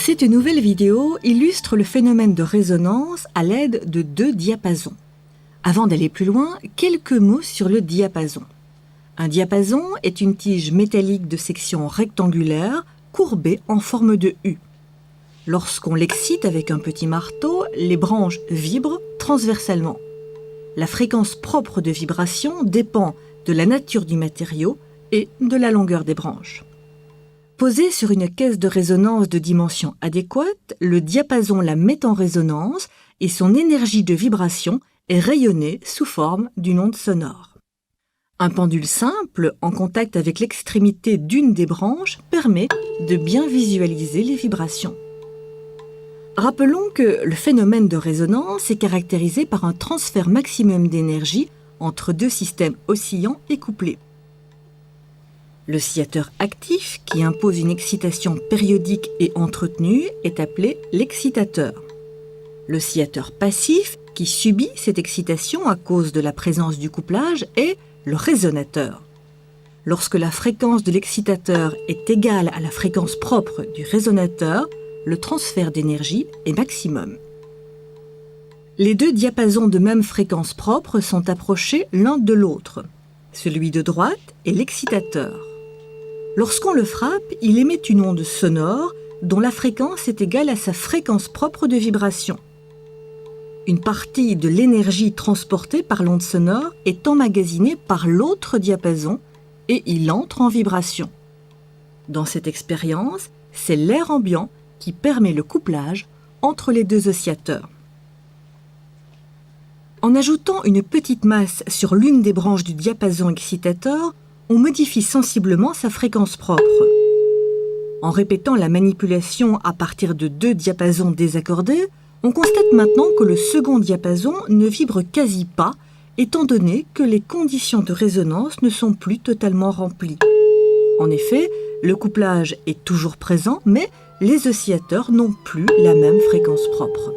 Cette nouvelle vidéo illustre le phénomène de résonance à l'aide de deux diapasons. Avant d'aller plus loin, quelques mots sur le diapason. Un diapason est une tige métallique de section rectangulaire courbée en forme de U. Lorsqu'on l'excite avec un petit marteau, les branches vibrent transversalement. La fréquence propre de vibration dépend de la nature du matériau et de la longueur des branches. Posé sur une caisse de résonance de dimension adéquate, le diapason la met en résonance et son énergie de vibration est rayonnée sous forme d'une onde sonore. Un pendule simple, en contact avec l'extrémité d'une des branches, permet de bien visualiser les vibrations. Rappelons que le phénomène de résonance est caractérisé par un transfert maximum d'énergie entre deux systèmes oscillants et couplés. L'oscillateur actif, qui impose une excitation périodique et entretenue, est appelé l'excitateur. L'oscillateur passif, qui subit cette excitation à cause de la présence du couplage, est le résonateur. Lorsque la fréquence de l'excitateur est égale à la fréquence propre du résonateur, le transfert d'énergie est maximum. Les deux diapasons de même fréquence propre sont approchés l'un de l'autre. Celui de droite est l'excitateur. Lorsqu'on le frappe, il émet une onde sonore dont la fréquence est égale à sa fréquence propre de vibration. Une partie de l'énergie transportée par l'onde sonore est emmagasinée par l'autre diapason et il entre en vibration. Dans cette expérience, c'est l'air ambiant qui permet le couplage entre les deux oscillateurs. En ajoutant une petite masse sur l'une des branches du diapason excitateur, on modifie sensiblement sa fréquence propre. En répétant la manipulation à partir de deux diapasons désaccordés, on constate maintenant que le second diapason ne vibre quasi pas, étant donné que les conditions de résonance ne sont plus totalement remplies. En effet, le couplage est toujours présent, mais les oscillateurs n'ont plus la même fréquence propre.